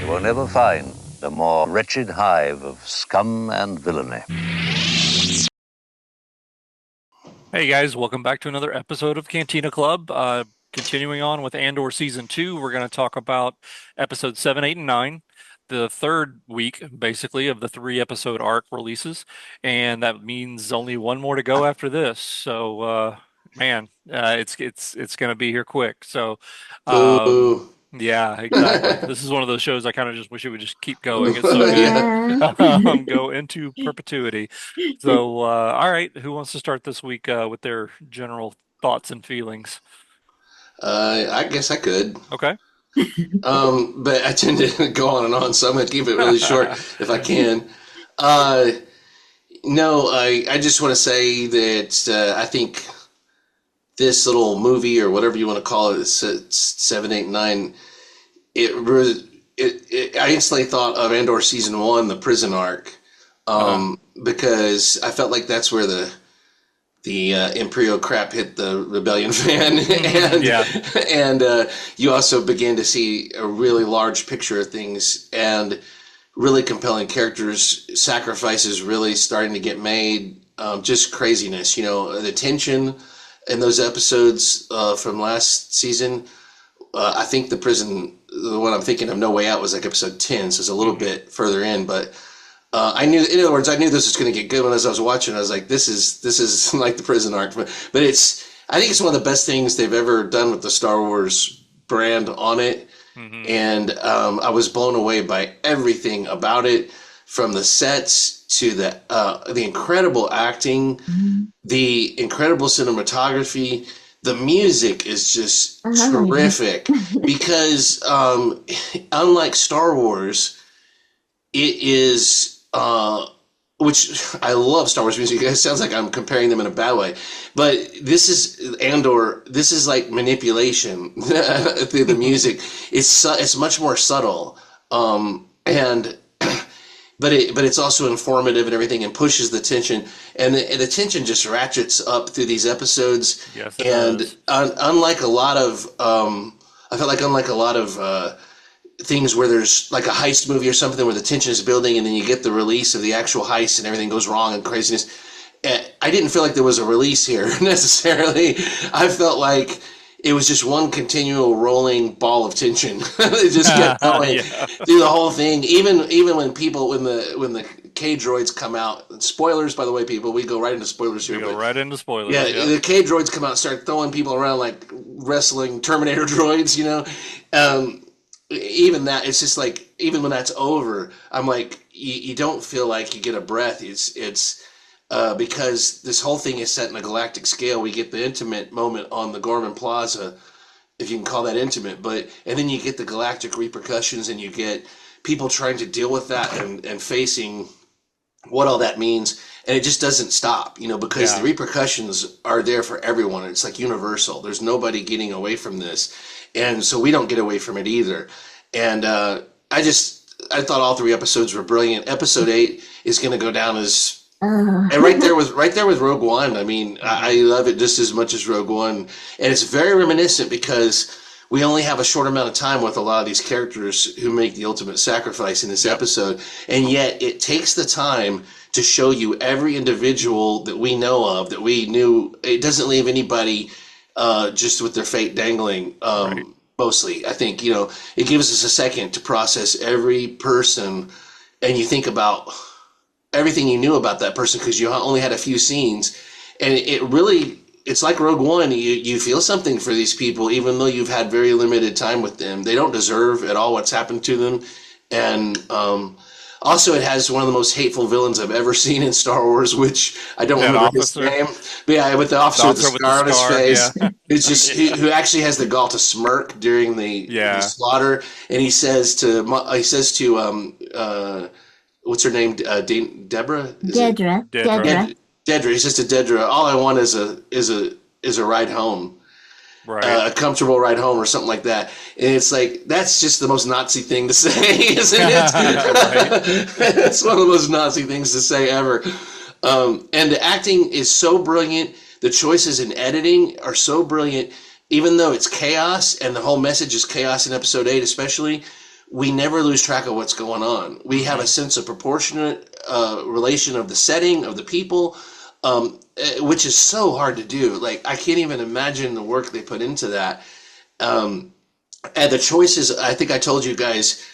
will never find a more wretched hive of scum and villainy. Hey guys, welcome back to another episode of Cantina Club. Continuing on with Andor Season 2, we're going to talk about episodes 7, 8, and 9, the third week, basically, of the three-episode arc releases. And that means only one more to go after this. So, it's going to be here quick. So, um, Boo. yeah, exactly. This is one of those shows I kind of just wish it would just keep going. It's so good. Yeah. Go into perpetuity. So, all right, who wants to start this week with their general thoughts and feelings? I guess I could. Okay. But I tend to go on and on, so I'm going to keep it really short if I can. Uh, no, I just want to say that I think this little movie, or whatever you want to call it, it's 7, 8, 9, I instantly thought of Andor Season 1, the prison arc, Uh-huh. because I felt like that's where the Imperial crap hit the rebellion fan, and Yeah. you also begin to see a really large picture of things and really compelling characters, sacrifices really starting to get made, just craziness. You know, the tension in those episodes from last season. I think the one I'm thinking of, No Way Out, was like episode 10, so it's a little bit further in, but. I knew, in other words, I knew this was going to get good when as I was watching. I was like, this is like the prison arc, but I think it's one of the best things they've ever done with the Star Wars brand on it, Hmm. and I was blown away by everything about it, from the sets to the incredible acting, the incredible cinematography. The music is just terrific because, unlike Star Wars, it is. Which I love Star Wars music. It sounds like I'm comparing them in a bad way, but this is Andor. This is like manipulation through the music. It's much more subtle, and but it's also informative and everything, and pushes the tension, and the tension just ratchets up through these episodes. Yes, it And does. unlike a lot of, I felt like unlike a lot of things where there's like a heist movie or something where the tension is building and then you get the release of the actual heist and everything goes wrong and craziness. I didn't feel like there was a release here necessarily. I felt like it was just one continual rolling ball of tension. It just kept going Yeah. through the whole thing. Even when the K droids come out. Spoilers, by the way, people. We go right into spoilers We here, go but right into spoilers. yeah, Yeah. the K droids come out and start throwing people around like wrestling Terminator droids. You know. Even that, it's just like, even when that's over, I'm like, you don't feel like you get a breath. It's because this whole thing is set in a galactic scale. We get the intimate moment on the Gorman Plaza, if you can call that intimate, and then you get the galactic repercussions, and you get people trying to deal with that, and facing what all that means, and it just doesn't stop, because the Yeah. repercussions are there for everyone. It's like universal. There's nobody getting away from this, and so we don't get away from it either. And I thought all three episodes were brilliant. Episode 8 is going to go down as, and right there with Rogue One. I mean, I Hmm. love it just as much as Rogue One, and it's very reminiscent because we only have a short amount of time with a lot of these characters who make the ultimate sacrifice in this Yep. episode, and yet it takes the time to show you every individual that we know of, that we knew. It doesn't leave anybody just with their fate dangling. Right. Mostly, I think, it gives us a second to process every person, and you think about everything you knew about that person because you only had a few scenes, and it really, it's like Rogue One. You feel something for these people even though you've had very limited time with them. They don't deserve at all what's happened to them, and also it has one of the most hateful villains I've ever seen in Star Wars, which I don't That remember his officer, name, but yeah, with the the officer with the officer with the scar on his scar. Yeah. face. It's just Yeah. who actually has the gall to smirk during the Yeah. slaughter, and he says to what's her name? Deborah? Is it Dedra. Dedra. Dedra. Dedra? He says to Dedra, "All I want is a ride home, Right. a comfortable ride home, or something like that." And it's like, that's just the most Nazi thing to say, isn't Right. it? It's one of the most Nazi things to say ever. And the acting is so brilliant. The choices in editing are so brilliant, even though it's chaos, and the whole message is chaos in episode 8, especially. we never lose track of what's going on. We have a sense of proportionate relation of the setting, of the people, which is so hard to do. Like, I can't even imagine the work they put into that. And the choices, I think I told you guys,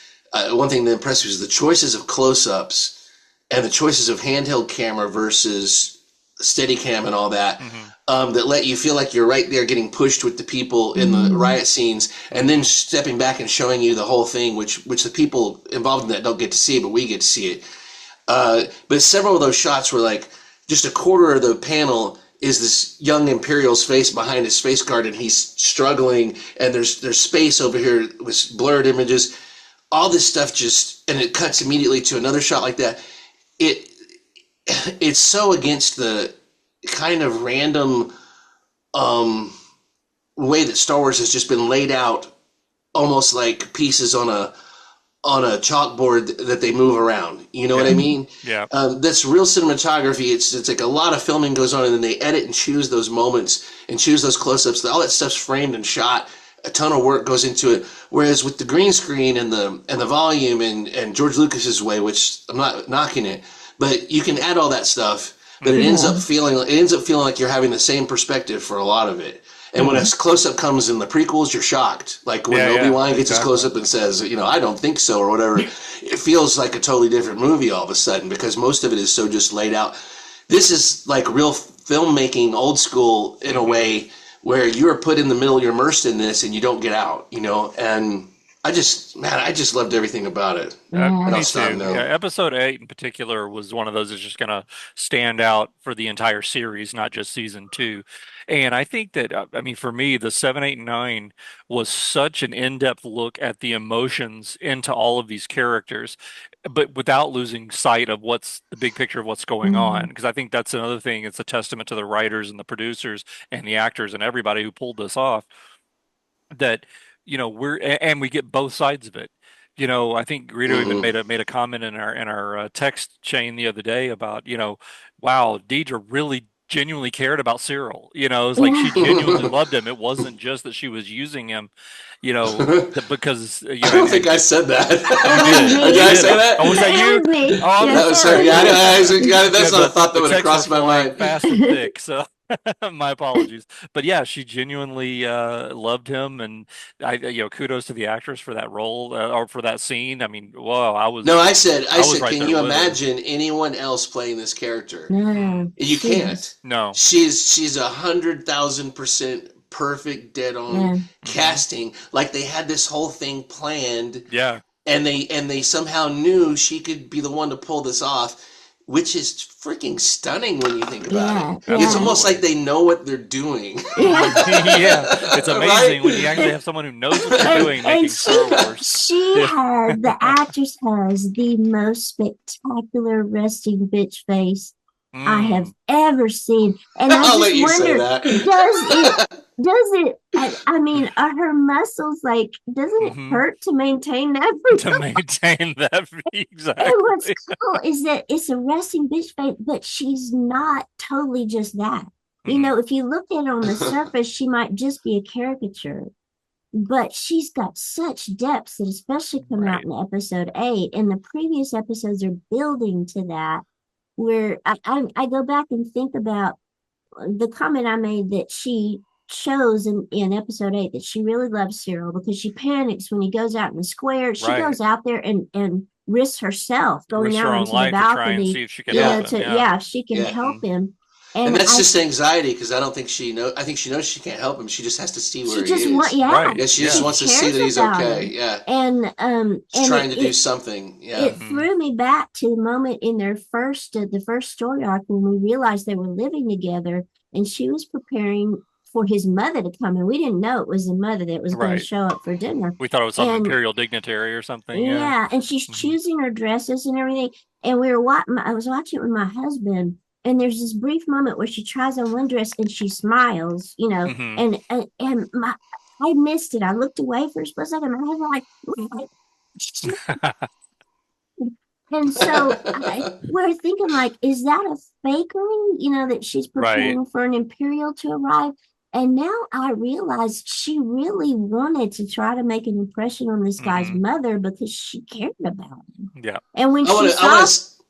one thing that impressed me was the choices of close-ups and the choices of handheld camera versus Steadicam and all that, that let you feel like you're right there getting pushed with the people in the riot scenes, and then stepping back and showing you the whole thing, which the people involved in that don't get to see, but we get to see it. But several of those shots were like just a quarter of the panel is this young Imperial's face behind his face guard, and he's struggling, and there's space over here with blurred images. All this stuff just, and it cuts immediately to another shot like that. It's so against the kind of random way that Star Wars has just been laid out, almost like pieces on a chalkboard that they move around. You know what I mean? Yeah. That's real cinematography. It's like a lot of filming goes on, and then they edit and choose those moments and choose those close-ups. All that stuff's framed and shot. A ton of work goes into it. Whereas with the green screen and the volume and George Lucas's way, which I'm not knocking it, but you can add all that stuff, but it ends up feeling like you're having the same perspective for a lot of it. And when a close-up comes in the prequels, you're shocked. Like when Obi-Wan gets his close-up and says, I don't think so, or whatever. It feels like a totally different movie all of a sudden, because most of it is so just laid out. This is like real filmmaking, old school, in a way, where you're put in the middle, you're immersed in this, and you don't get out, And I just loved everything about it. Me too. Episode 8 in particular was one of those that's just going to stand out for the entire series, not just season 2. And I think that, for me, the 7, 8, and 9 was such an in-depth look at the emotions into all of these characters, but without losing sight of what's the big picture of what's going on. Because I think that's another thing. It's a testament to the writers and the producers and the actors and everybody who pulled this off, that we get both sides of it. I think Greedo even made a comment in our text chain the other day about, wow, Deidre really genuinely cared about Cyril. It's like she genuinely loved him. It wasn't just that she was using him, because I don't think I said that. Did I say that? Oh, was that you? Oh, that was her. Yeah, that's not a thought that would have crossed my mind. Fast and thick, so. My apologies, but yeah, she genuinely loved him, and kudos to the actress for that role or for that scene. Whoa, I said, right, can you imagine anyone else playing this character? No, you can't. No, she's 100,000% perfect, dead on casting. Like they had this whole thing planned. Yeah, and they somehow knew she could be the one to pull this off, which is freaking stunning when you think about it. It's almost like they know what they're doing. Yeah, it's amazing when you actually have someone who knows what they're doing making Star Wars. The actress has the most spectacular resting bitch face I have ever seen. And I'll let you say that. Are her muscles doesn't it hurt to maintain that? Exactly. And what's cool is that it's a resting bitch face, but she's not totally just that. If you look at her on the surface, she might just be a caricature, but she's got such depths that especially come out in episode 8, and the previous episodes are building to that, where I go back and think about the comment I made that she shows in episode 8 that she really loves Cyril because she panics when he goes out in the square. She goes out there and risks herself going out into the balcony to see if she can help him. if she can help him. And that's just anxiety, because I don't think she knows. I think she knows she can't help him. She just has to see where he is. She just wants to see that he's okay. Yeah. And she's trying to do something. Yeah. It threw me back to the moment in their the first story arc when we realized they were living together, and she was preparing for his mother to come, and we didn't know it was the mother that was going to show up for dinner. We thought it was some imperial dignitary or something. Yeah, and she's choosing her dresses and everything. And I was watching it with my husband. And there's this brief moment where she tries on one dress and she smiles, and I missed it. I looked away for a split second. And I was like, and so we're thinking, is that a fakery? That she's preparing for an Imperial to arrive. And now I realized she really wanted to try to make an impression on this guy's mother because she cared about him. Yeah. And when I she wanna, saw I wanna, I that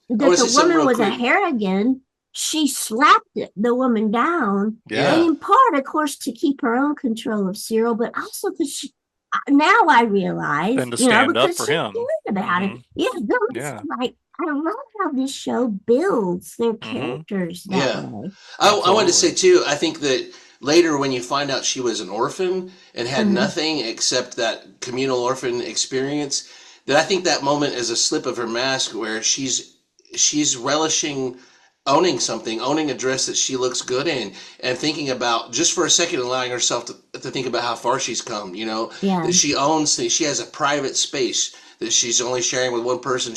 wanna the say something woman real was a quick. harrigan, she slapped the woman down. Yeah. And in part, of course, to keep her own control of Cyril, but also because now I realize, And to stand up because for she him. cared about it. Yeah, Yeah. like I love how this show builds their Mhm. characters that Yeah. way. I wanted to Absolutely. say too, I think that later when you find out she was an orphan and had nothing except that communal orphan experience, that I think that moment is a slip of her mask where she's relishing owning a dress that she looks good in, and thinking about, just for a second, allowing herself to think about how far she's come, Yeah. that she owns things. She has a private space that she's only sharing with one person.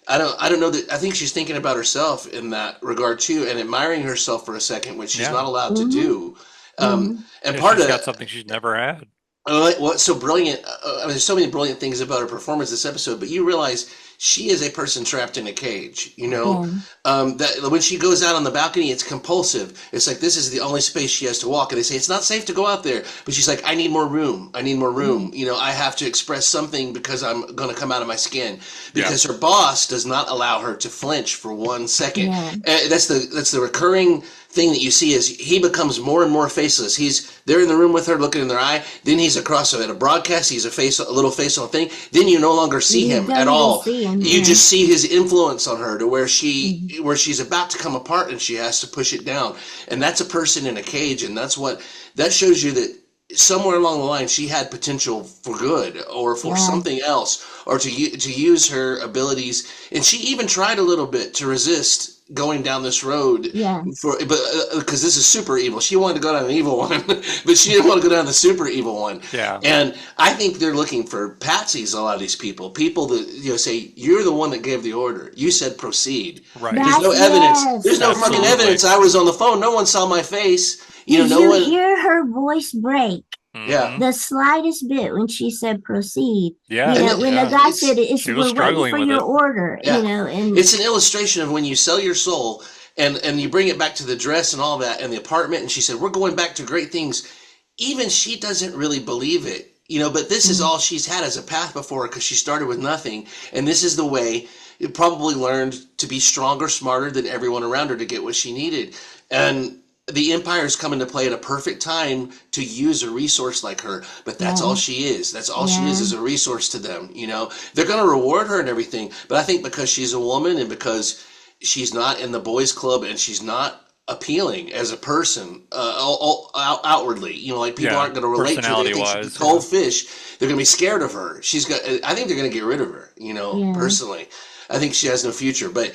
I don't know that, I think she's thinking about herself in that regard too, and admiring herself for a second, which she's Yeah. not allowed to do. And Yeah, part she's of got something she's never had. what's so brilliant, I mean, there's so many brilliant things about her performance this episode, but you realize she is a person trapped in a cage, that when she goes out on the balcony, it's compulsive. It's like, this is the only space she has to walk. And they say, it's not safe to go out there. But she's like, I need more room. I need more room. I have to express something because I'm going to come out of my skin. Because her boss does not allow her to flinch for 1 second. Yeah. That's the recurring thing that you see, is he becomes more and more faceless. They're in the room with her, looking in their eye. Then he's across at a broadcast. He's a little face on a thing. Then you no longer see him at all. You just see his influence on her, to where she's about to come apart and she has to push it down. And that's a person in a cage. And that shows you that somewhere along the line she had potential for good, or for something else, or to use her abilities. And she even tried a little bit to resist going down this road, because this is super evil. She wanted to go down an evil one, but she didn't want to go down the super evil one. Yeah. And I think they're looking for patsies, a lot of these people that say, you're the one that gave the order, you said proceed. Right. There's no evidence. There's no Absolutely. fucking evidence. I was on the phone. No one saw my face. Did you hear her voice break? Yeah. The slightest bit when she said proceed. Yeah. When the guy said she was we're waiting struggling for with your it. order, and it's an illustration of when you sell your soul, and you bring it back to the dress and all that and the apartment, and she said, we're going back to great things. Even she doesn't really believe it, but this is all she's had as a path before her, because she started with nothing, and this is the way you probably learned to be stronger, smarter than everyone around her to get what she needed. And the Empire's come into play at a perfect time to use a resource like her, but that's all she is. That's all she is a resource to them. They're going to reward her and everything, but I think because she's a woman, and because she's not in the boys' club, and she's not appealing as a person outwardly, like people aren't going to relate to her. They think she's a cold fish. They're going to be scared of her. I think they're going to get rid of her. Personally, I think she has no future. But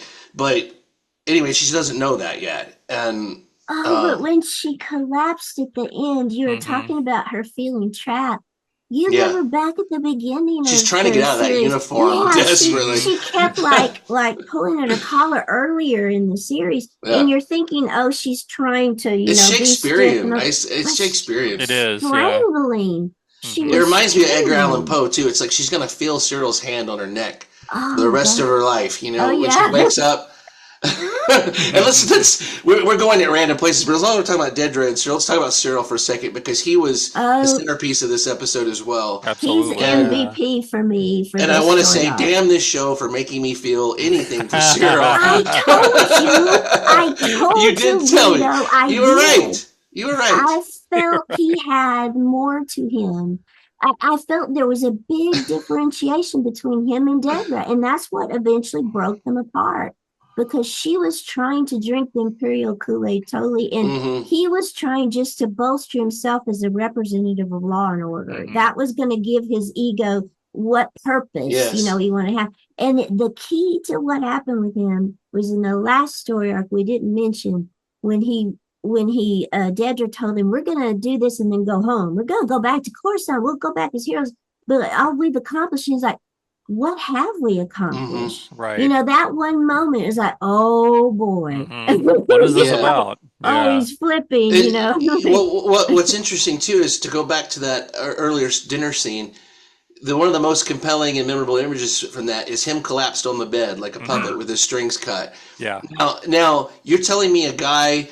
anyway, she doesn't know that yet, and. But when she collapsed at the end, you were talking about her feeling trapped. You remember back at the beginning, she's trying to get out of that uniform desperately. She kept like pulling at her collar earlier in the series, and you're thinking, oh, she's trying to, it's Shakespearean. It's Shakespearean. It is strangling. It reminds me of Edgar Allan Poe too. It's like she's gonna feel Cyril's hand on her neck for the rest of her life. When she wakes up. And we're going at random places, but as long as we're talking about Dedra and Cyril, let's talk about Cyril for a second, because he was the centerpiece of this episode as well. Absolutely. He's MVP for me. And I want to say, damn this show for making me feel anything for Cyril. I told you. You did tell me. You were right. You were right. I felt he had more to him. I felt there was a big differentiation between him and Dedra, and that's what eventually broke them apart. Because she was trying to drink the Imperial Kool-Aid totally, and he was trying just to bolster himself as a representative of law and order. That was going to give his ego what purpose, he wanted to have. And the key to what happened with him was in the last story arc we didn't mention, when Dedra told him, we're going to do this and then go home. We're going to go back to Coruscant. We'll go back as heroes. But all we've accomplished, he's like, what have we accomplished? Right. That one moment is like, oh boy. What is this about? Oh, he's flipping, What's interesting too is to go back to that earlier dinner scene. One of the most compelling and memorable images from that is him collapsed on the bed like a puppet with his strings cut. Yeah. Now you're telling me a guy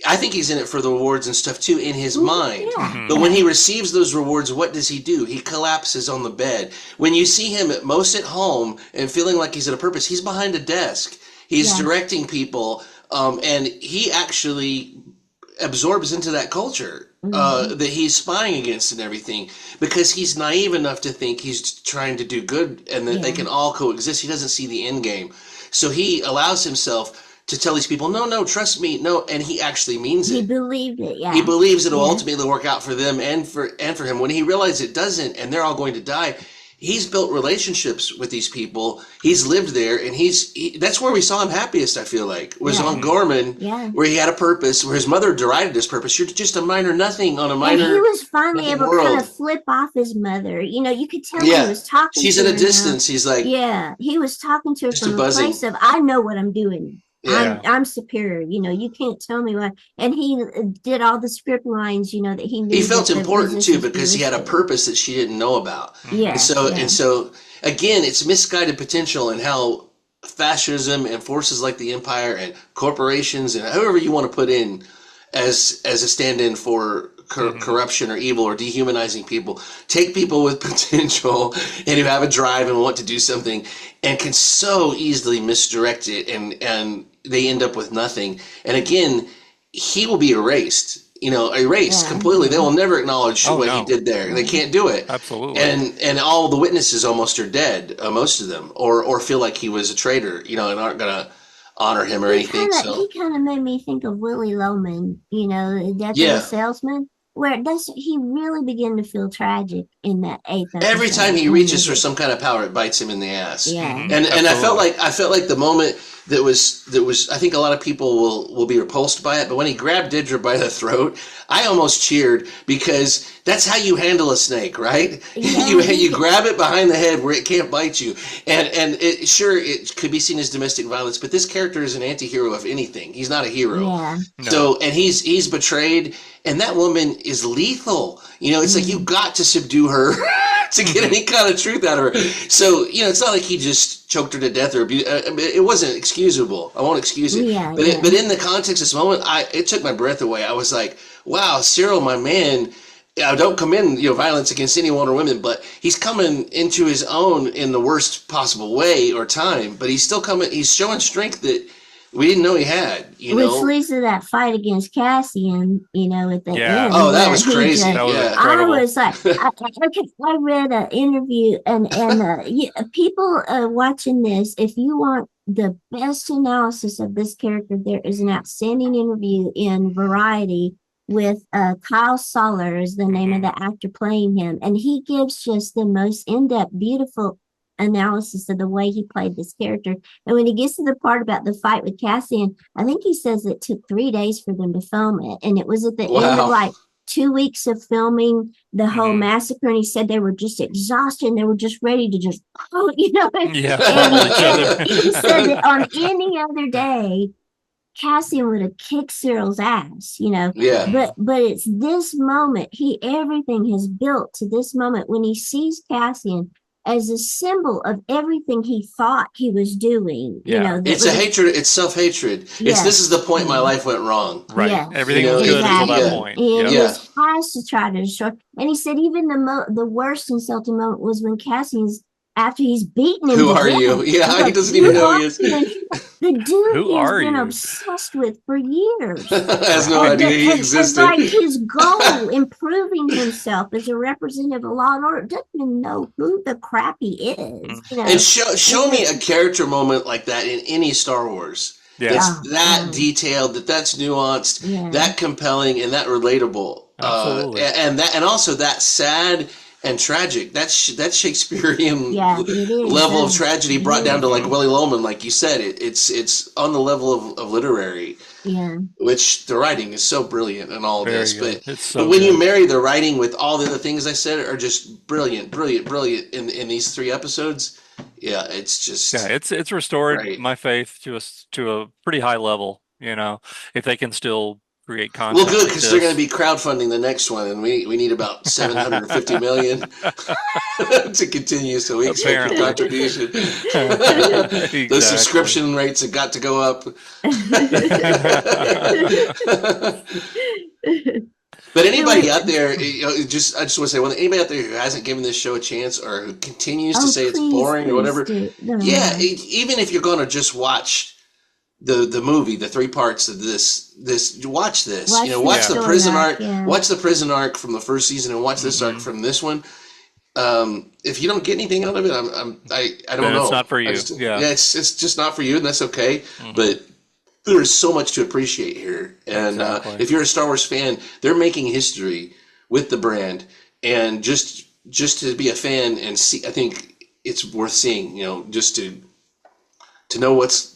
I think he's in it for the rewards and stuff too in his mind. Yeah. But when he receives those rewards, what does he do? He collapses on the bed. When you see him at most at home and feeling like he's at a purpose, he's behind a desk. He's directing people, and he actually absorbs into that culture that he's spying against and everything, because he's naive enough to think he's trying to do good and that they can all coexist. He doesn't see the end game. So he allows himself to tell these people, no, trust me, no, and he actually means it. He believed it, He believes it'll ultimately work out for them and for him. When he realizes it doesn't and they're all going to die, he's built relationships with these people. He's lived there, and that's where we saw him happiest, I feel like, was on Gorman, where he had a purpose, where his mother derided his purpose. You're just a minor nothing on a minor. And he was finally able to world. kind of flip off his mother. You know, you could tell he was talking She's to her. She's at a distance. He's like, he was talking to her from a place of, I know what I'm doing. I'm superior. You know, you can't tell me what. And he did all the script lines, you know, that he knew. He felt important too, because he had a purpose that she didn't know about. And so again, it's misguided potential and how fascism and forces like the empire and corporations and whoever you want to put in as a stand-in for corruption or evil or dehumanizing people, take people with potential and who have a drive and want to do something, and can so easily misdirect it, and they end up with nothing. And again, he will be erased. Completely. They will never acknowledge what he did there. They can't do it. Absolutely. And all the witnesses almost are dead, most of them, or feel like he was a traitor, and aren't going to honor him or anything. He kind of made me think of Willie Loman, Death of the Salesman, where he really began to feel tragic in that 8th episode. Every time he reaches for some kind of power, it bites him in the ass. Yeah. And I felt like the moment that was I think a lot of people will be repulsed by it, but when he grabbed Deirdre by the throat, I almost cheered, because that's how you handle a snake, right? Yeah. you grab it behind the head where it can't bite you. And it could be seen as domestic violence, but this character is an anti-hero of anything. He's not a hero. Yeah. No. So, and he's betrayed, and that woman is lethal. It's like, you've got to subdue her to get any kind of truth out of her. So, it's not like he just choked her to death or abused. It wasn't excusable. I won't excuse it. Yeah, but in the context of this moment, it took my breath away. I was like, wow, Cyril, my man. I don't commend violence against anyone or women, but he's coming into his own in the worst possible way or time. But he's still coming. He's showing strength that we didn't know he had. Which leads to that fight against Cassian, at the end. Oh, that was crazy. That was incredible. I was like, I read an interview, and people watching this, if you want the best analysis of this character, there is an outstanding interview in Variety with Kyle Soller is the name of the actor playing him, and he gives just the most in-depth, beautiful analysis of the way he played this character. And when he gets to the part about the fight with Cassian, I think he says it took 3 days for them to film it, and it was at the end of like 2 weeks of filming the whole massacre, and he said they were just exhausted and they were just ready to just and he said that on any other day Cassian would have kicked Cyril's ass, but it's this moment, everything has built to this moment when he sees Cassian as a symbol of everything he thought he was doing. It's hatred. It's self-hatred. This is the point my life went wrong. Right. Yes. Everything was good until that point. And he has to try to destroy. And he said even the worst insulting moment was when Cassian's, after he's beaten him. Who are you? Yeah, he doesn't even know he is. The dude he's been obsessed with for years. Has no idea he existed. Like his goal, improving himself as a representative of law and order, doesn't even know who the crap he is. And show me a character moment like that in any Star Wars. That's that detailed, that's nuanced, that compelling, and that relatable. Absolutely. And also that sad and tragic. That's Shakespearean level of tragedy brought down to like Willie Loman, like you said. It's on the level of literary. Yeah. Which the writing is so brilliant in all of this. Good. But when you marry the writing with all the other things I said are just brilliant in these 3 episodes. Yeah, it's just it's restored my faith to a pretty high level, if they can still create content. Well, good, like because they're going to this. be crowdfunding the next one, and we need about 750 million to continue, so we expect your Apparently. contribution. Exactly. Those subscription rates have got to go up. But anybody out there, I just want to say, well, anybody out there who hasn't given this show a chance or who continues to say it's boring or whatever, even if you're going to just watch the movie, the 3 parts of this watch this. Watch the prison arc. Watch the prison arc from the first season and watch this arc from this one. If you don't get anything out of it, I don't know. It's not for you. It's just not for you, and that's okay. But there is so much to appreciate here, and if you're a Star Wars fan, they're making history with the brand, and just to be a fan and see, I think it's worth seeing. Just to know what's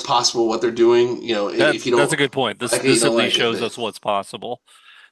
possible, what they're doing. If you don't, that's a good point. This at least shows us what's possible.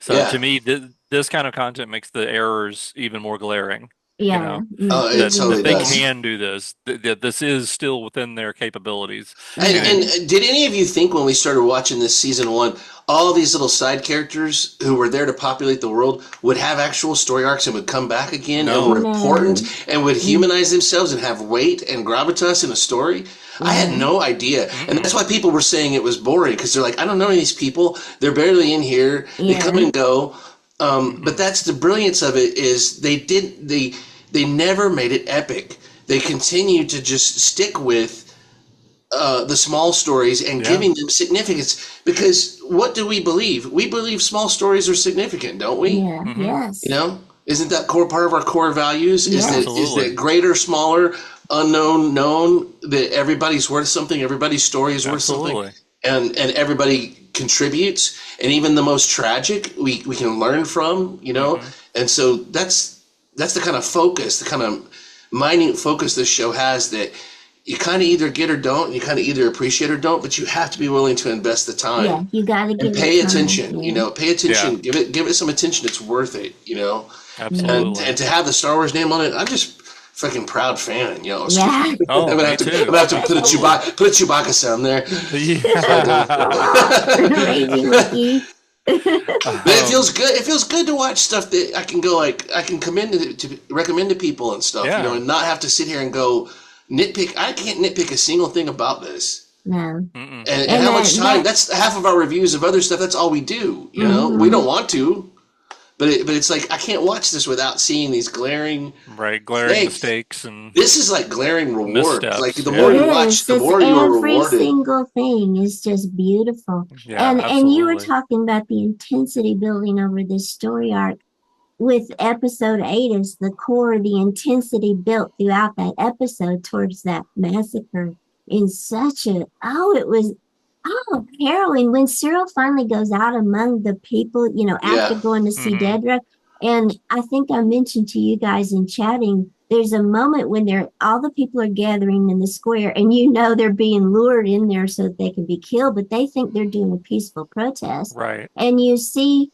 So to me, this kind of content makes the errors even more glaring. Yeah. That they can do this. That this is still within their capabilities. And did any of you think when we started watching this season 1, all these little side characters who were there to populate the world would have actual story arcs and would come back again and were important and would humanize themselves and have weight and gravitas in a story? I had no idea. And that's why people were saying it was boring, because they're like, I don't know these people. They're barely in here. They come and go. But that's the brilliance of it, is they never made it epic. They continued to just stick with the small stories and giving them significance. Because what do we believe? We believe small stories are significant, don't we? Yeah. Yes. Isn't that part of our core values? Is that greater, smaller, unknown, known, that everybody's worth something, everybody's story is worth something, and everybody contributes, and even the most tragic we can learn from, and so that's the kind of focus, the kind of minute focus this show has, that you kind of either get or don't, you kind of either appreciate or don't, but you have to be willing to invest the time. Yeah, you got to give pay attention. Pay attention. Give it some attention. It's worth it. Absolutely. And to have the Star Wars name on it, I'm just fucking proud fan. Yeah. I'm gonna have to put a Chewbacca sound there. But it feels good. It feels good to watch stuff that I can recommend to people and stuff. And not have to sit here and go nitpick. I can't nitpick a single thing about this. No. And how much time? That's half of our reviews of other stuff. That's all we do. We don't want to. But it's like, I can't watch this without seeing these glaring mistakes, and this is like glaring rewards. Missteps. Like the more you watch, the more you are rewarded. Every single thing is just beautiful. And you were talking about the intensity building over this story arc. With episode 8 as the core, the intensity built throughout that episode towards that massacre in such harrowing. When Cyril finally goes out among the people, after going to see Dedra. And I think I mentioned to you guys in chatting, there's a moment when all the people are gathering in the square, and they're being lured in there so that they can be killed, but they think they're doing a peaceful protest. Right. And you see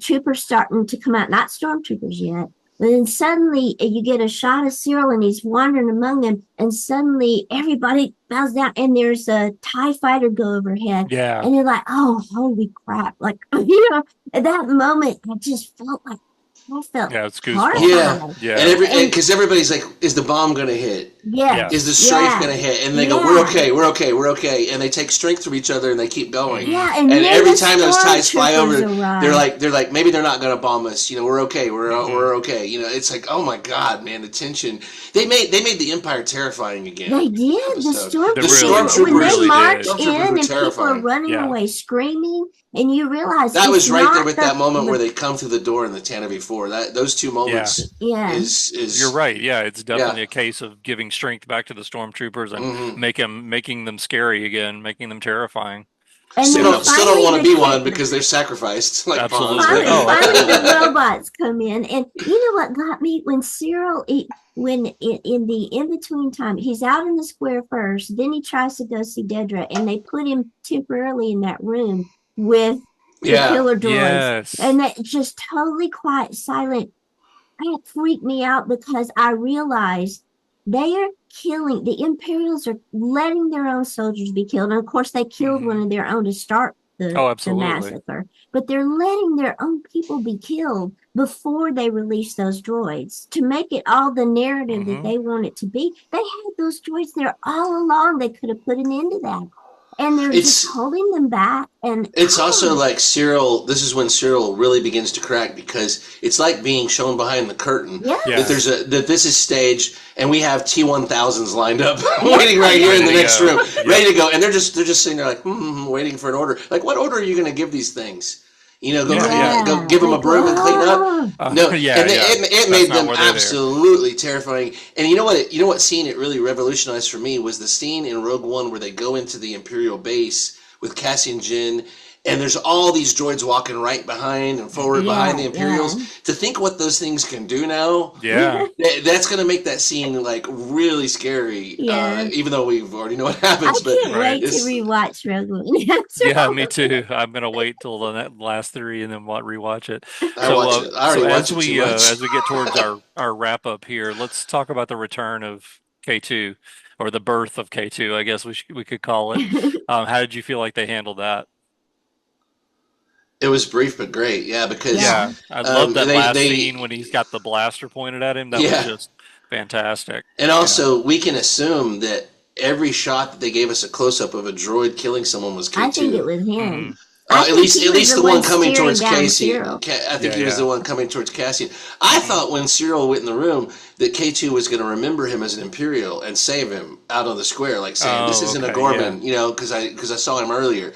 troopers starting to come out, not stormtroopers yet. But then suddenly you get a shot of Cyril and he's wandering among them, and suddenly everybody bows down and there's a TIE fighter go overhead. Yeah. And you're like, oh, holy crap. Like, at that moment, I just felt like, it's goosebumps. Yeah. And because everybody's like, is the bomb going to hit? Yeah. Is the strafe going to hit? And they go, we're okay. And they take strength from each other and they keep going. Yeah. And every time those TIEs fly over, they're like, maybe they're not going to bomb us. We're okay. We're okay. It's like, oh my God, man, the tension. They made the Empire terrifying again. They did. The stormtroopers when they march in and people are running away screaming, and you realize that was right there with that moment where they come through the door in the Tantive 4. Those two moments is you're right. Yeah, it's definitely a case of giving strength back to the stormtroopers and making them scary again, making them terrifying. And still don't want to be one because they're sacrificed. Like absolutely. Finally, the robots come in, and you know what got me when Cyril, in the in between time, he's out in the square first, then he tries to go see Dedra, and they put him temporarily in that room with the killer droids, and that just totally quiet, silent. That freaked me out because I realized they are killing, the Imperials are letting their own soldiers be killed. And of course, they killed one of their own to start Oh, the absolutely. massacre, but they're letting their own people be killed before they release those droids to make it all the narrative that they want it to be. They had those droids there all along. They could have put an end to that. And they're just It's holding them back. And It's also like Cyril. This is when Cyril really begins to crack because it's like being shown behind the curtain yeah, that Yeah. that this is staged and we have T1000s lined up waiting right here in the Ready to next go. room, Yep. ready to go, and they're just sitting there like waiting for an order. Like, what order are you going to give these things? Go, Yeah. go give them a like, broom and clean up. No, Yeah, and yeah. it That's made not them where they're there. absolutely terrifying. And you know what? You know what scene it really revolutionized for me was the scene in Rogue One where they go into the Imperial base with Cassian Jinn, and there's all these droids walking right behind and forward behind the Imperials. To think what those things can do now, Yeah. that's going to make that scene like really scary. Yeah. Even though we already know what I happens, but can't Right. wait to it's rewatch Rogue One. Yeah, me too. I'm gonna wait till the last three and then rewatch it. I watch it. I So already watch it too much. as we get towards our wrap up here, let's talk about the return of K2 or the birth of K2, I guess we could call it. How did you feel like they handled that? It was brief but great, yeah, because Yeah. Yeah, I love that last they scene when he's got the blaster pointed at him. That was yeah. just fantastic. And Yeah. also, we can assume that every shot that they gave us a close up of a droid killing someone was I think it K2. was him. hmm I think he At was least the the one one coming staring towards down Casey. Cyril. I think Yeah, he was yeah. the one coming towards Cassian. I thought when Cyril went in the room that K2 was going to remember him as an Imperial and save him out on the square, like saying, "This Oh, isn't a okay, Gorman," because I saw him earlier.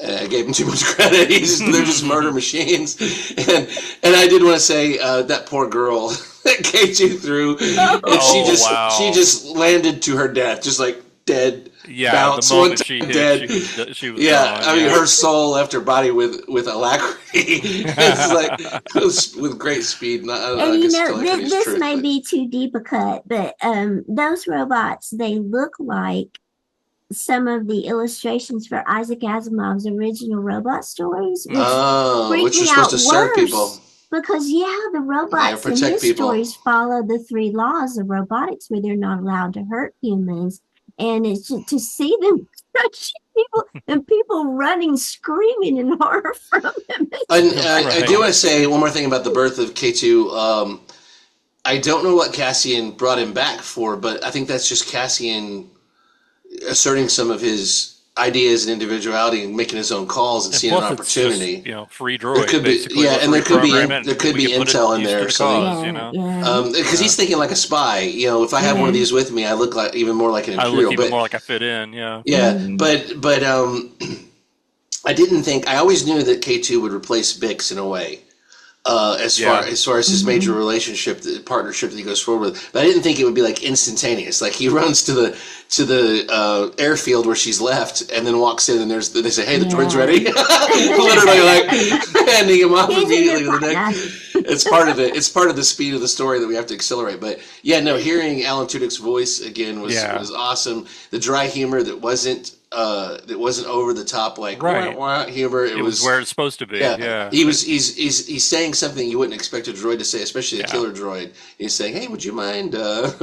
I gave him too much credit. They're just murder machines, and I did want to say that poor girl that K2 threw, and Oh, wow. she just landed to her death, just like dead. Yeah, Bounce the one moment time she hit, dead. she was Yeah, gone. I mean Yeah. her soul left her body with alacrity. It's like it was with great speed. I don't know. And I you guess know, telekinesis is this truth, may but be too deep a cut, but those robots, they look like some of the illustrations for Isaac Asimov's original robot stories, which freak which are me supposed out to serve people. worse. Because the robots in protect his people. stories follow the 3 laws of robotics, where they're not allowed to hurt humans, and it's just, to see them crushing people and people running, screaming in horror from them. And I do Right. want to say one more thing about the birth of K2. I don't know what Cassian brought him back for, but I think that's just Cassian asserting some of his ideas and individuality and making his own calls and And seeing an plus, it's just, opportunity. free There droid, could be, basically. yeah, Let's and there could be reprogram it there and could we be can put it intel in use there to or the something. cause, Yeah. Because he's thinking like a spy. If I have one of these with me, I look like even more like an I look Imperial. even But more like I fit in, yeah. yeah, but I didn't think. I always knew that K2 would replace Bix in a way. As far as his major relationship, the partnership that he goes forward with, but I didn't think it would be like instantaneous. Like he runs to the airfield where she's left, and then walks in, and they say, "Hey, the droid's ready." Literally, like handing him off immediately to the next. It's part of the speed of the story that we have to accelerate. But yeah, no, hearing Alan Tudyk's voice again was awesome. The dry humor that wasn't over the top, like wah humor. It was where it's supposed to be. Yeah. He's saying something you wouldn't expect a droid to say, especially a killer droid. He's saying, "Hey, would you mind not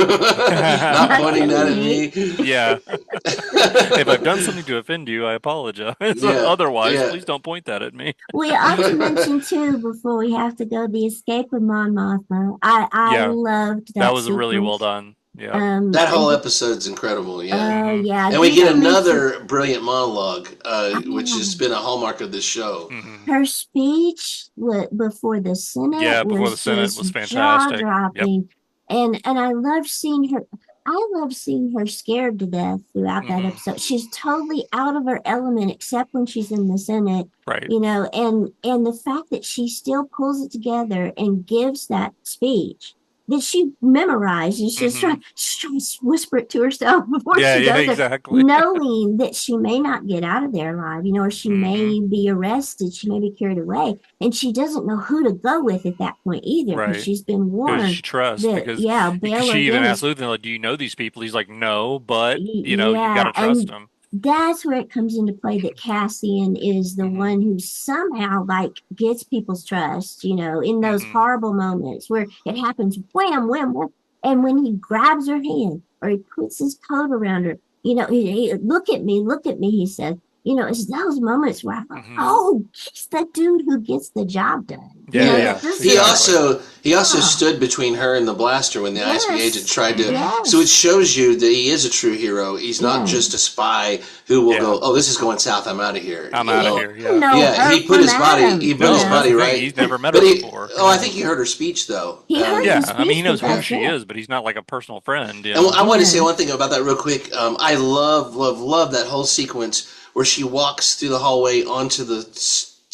pointing that at me?" Yeah. If I've done something to offend you, I apologize. Otherwise, please don't point that at me. We ought to mention too, before we have to go, the escape of Mon Mothma. I loved that. That was sequence. really well done. Yeah. That whole episode's incredible. Yeah. Yeah. And we get another brilliant monologue, which has been a hallmark of this show. Her speech before the Senate was fantastic. Jaw-dropping. Yep. And I loved seeing her. I love seeing her scared to death throughout that episode. She's totally out of her element, except when she's in the Senate. Right. And the fact that she still pulls it together and gives that speech that she memorized. She's just trying to whisper it to herself before she does exactly. knowing that she may not get out of there alive, or she may be arrested, she may be carried away, and she doesn't know who to go with at that point either, because she's been warned. She trusts because she even asked Luthen, like, "Do you know these people?" He's like, "No, but you got to trust them." That's where it comes into play that Cassian is the one who somehow gets people's trust, in those horrible moments where it happens, wham, wham, wham. And when he grabs her hand or he puts his coat around her, he look at me, he says, it's those moments where I thought, Mhm. oh, he's the dude who gets the job done. Yeah. This He is also Yeah. stood between her and the blaster when the ISB agent tried to. Yes. So it shows you that he is a true hero. He's not Yeah. just a spy who will Yeah. go, "Oh, this is going south. I'm out of here." I'm you out of know? here. Yeah. No, Yeah, he put his body. He put No, his that's body the thing. right. He's never met But her he, before. oh, I think he heard her speech though. He heard Yeah, the I mean, he speech, knows but who that's she it. is, but he's not like a personal friend. And I wanted to say Yeah. one thing about that real quick. I love that whole sequence where she walks through the hallway onto the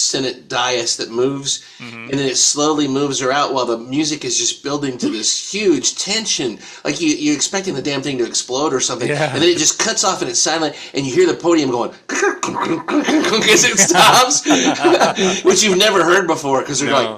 Senate dais that moves, Mhm. and then it slowly moves her out while the music is just building to this huge tension. Like you're expecting the damn thing to explode or something, Yeah. and then it just cuts off and it's silent, and you hear the podium going as it stops, which you've never heard before because they're No.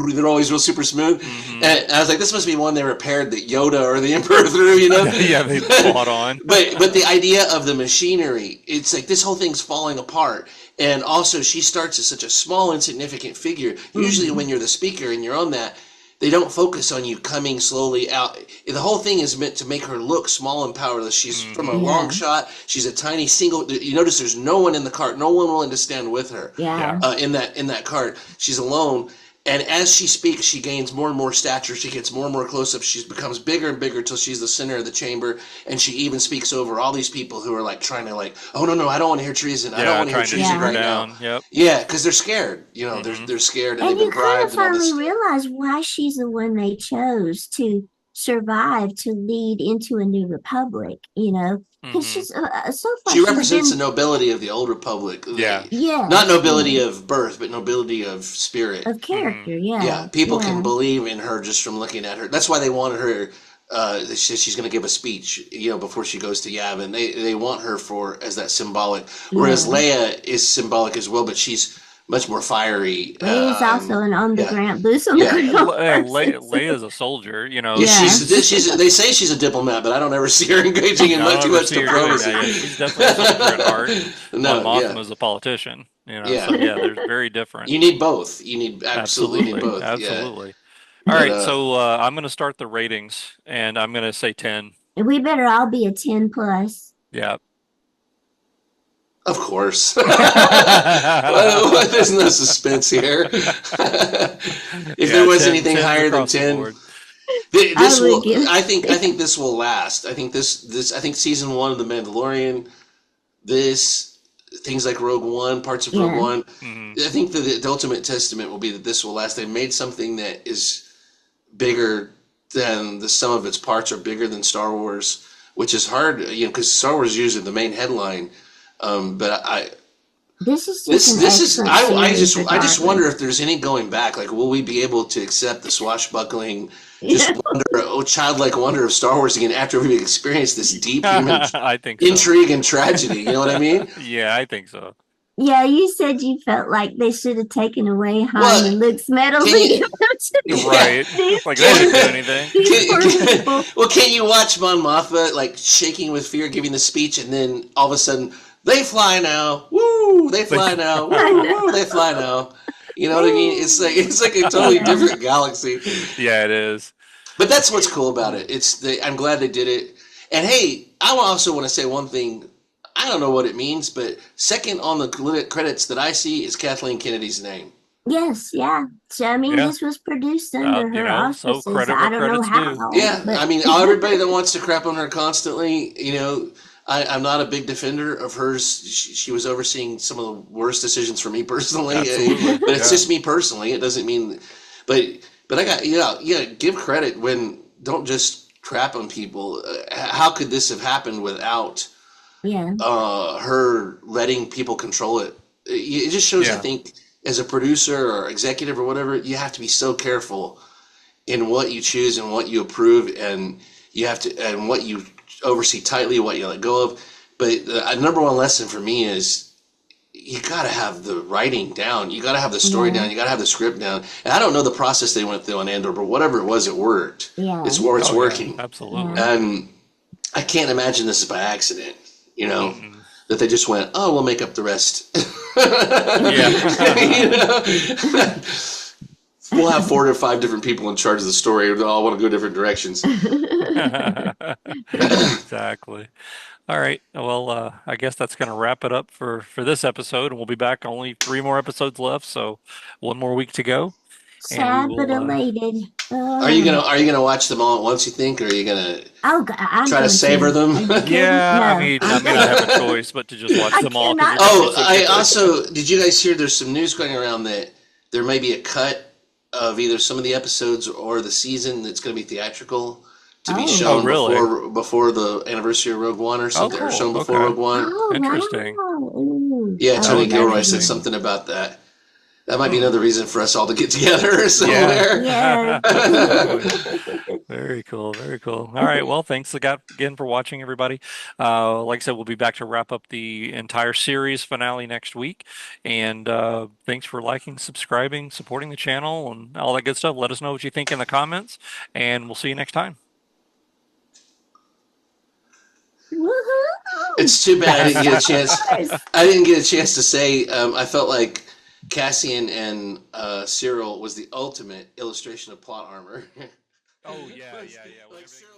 like they're always real super smooth. Mhm. And I was like, this must be one they repaired that Yoda or the Emperor threw, Yeah, they fought on. but the idea of the machinery, it's like this whole thing's falling apart. And also, she starts as such a small, insignificant figure. Usually, when you're the speaker and you're on that, they don't focus on you coming slowly out. The whole thing is meant to make her look small and powerless. She's from a long shot. She's a tiny single. You notice there's no one in the cart, no one willing to stand with her. Yeah. In that cart, she's alone. And as she speaks, she gains more and more stature. She gets more and more close up. She becomes bigger and bigger till she's the center of the chamber. And she even speaks over all these people who are like trying to like, oh no, I don't want to hear treason. I don't want to hear trying to treason shoot her right down. now. Yep. Yeah, because they're scared. Mhm. They're scared and And they've you been kind of bribed and all this finally stuff. realize why she's the one they chose to survive to lead into a new republic, because Mhm. she's so far She she's represents been, the nobility of the old republic. Yeah. Not yes, nobility of birth, but nobility of spirit. of character, Yeah, people yeah. can believe in her just from looking at her. That's why they wanted her. She's going to give a speech, before she goes to Yavin. They want her as that symbolic. Whereas Yeah. Leia is symbolic as well, but she's much more fiery. Leia's also an on the yeah. ground, boots on Yeah. the ground Leia's a soldier, Yeah, Yeah. she's. They say she's a diplomat, but I don't ever see her engaging in I don't too ever much see her doing diplomacy. that. Yeah, she's definitely a soldier at heart. No, Mon yeah. Mothma's a politician. Yeah. So yeah, they're very different. You need both. You need absolutely need both. Yeah. Absolutely. All But, right, so I'm going to start the ratings, and I'm going to say 10. And we better all be a 10 plus. Yeah. Of course. There's no suspense here. If there was 10 anything 10's higher than across the 10, board. this I would will. give- I think this will last. I think I think season 1 of The Mandalorian, things like Rogue One, parts of Rogue Yeah. One. Mhm. I think the ultimate testament will be that this will last. They made something that is bigger than the sum of its parts, or bigger than Star Wars, which is hard, because Star Wars is usually the main headline. But This is this just an this is excellent I series just regardless. wonder if there's any going back. Like, will we be able to accept the swashbuckling, just childlike wonder of Star Wars again after we've experienced this deep human I think so. intrigue and tragedy? You know what I mean? Yeah, I think so. Yeah, you said you felt like they should have taken away Han Well, and Luke's medals. can you- Right. Like they didn't do anything. These poor people. Well, can you watch Mon Mothma like shaking with fear, giving the speech, and then all of a sudden they fly now? Woo! They fly now. Woo! They fly now. You know what I mean? It's like a totally different galaxy. Yeah, it is. But that's what's cool about it. I'm glad they did it. And hey, I also want to say one thing. I don't know what it means, but second on the credits that I see is Kathleen Kennedy's name. Yes, yeah. So, I mean, Yeah. this was produced under her so auspices. credit where I don't know credit's how. due. Yeah, but- I mean, everybody that wants to crap on her constantly, I'm not a big defender of hers. She was overseeing some of the worst decisions for me personally. Absolutely, But it's yeah. just me personally. It doesn't mean, but I got give credit don't just crap on people. How could this have happened without Yeah. her letting people control it? It just shows, I Yeah. think, as a producer or executive or whatever, you have to be so careful in what you choose and what you approve, and and what you oversee tightly, what you let go of. But the number one lesson for me is you got to have the writing down. You got to have the story down. You got to have the script down. And I don't know the process they went through on Andor, but whatever it was, it worked. Yeah. It's where it's Oh, yeah, working. absolutely. And I can't imagine this is by accident, that they just went, oh, we'll make up the rest. Yeah. We'll have 4 or 5 different people in charge of the story. They all want to go different directions. Exactly. All right. Well, I guess that's going to wrap it up for this episode, and we'll be back. Only 3 more episodes left, so one more week to go, and we Sad but will. elated. Are you gonna watch them all at once? You think, or are you gonna Oh, God, I'm try to going savor to. them? Are you kidding? Yeah, No, I I'm may not have a choice but to just watch I them all because cannot. they're going to be Oh, so I good. also did. You guys hear? There's some news going around that there may be a cut of either some of the episodes or the season that's going to be theatrical to be Oh, Oh, shown really? before the anniversary of Rogue One or Oh, something, or cool. shown before Okay. Rogue One. oh, Interesting. wow. Ooh. Yeah, That Oh, Tony would be that'll Gilroy be said good. interesting. something about that. That might be Hmm. another reason for us all to get together Yeah. somewhere. Yes. Absolutely. Very cool. Very cool. All right. Well, thanks again for watching, everybody. Like I said, we'll be back to wrap up the entire series finale next week. And thanks for liking, subscribing, supporting the channel, and all that good stuff. Let us know what you think in the comments, and we'll see you next time. Woohoo! It's too bad I didn't get a chance. Yes. I didn't get a chance to say. I felt like Cassian and Cyril was the ultimate illustration of plot armor. Oh, yeah, Like yeah, yeah. Cyril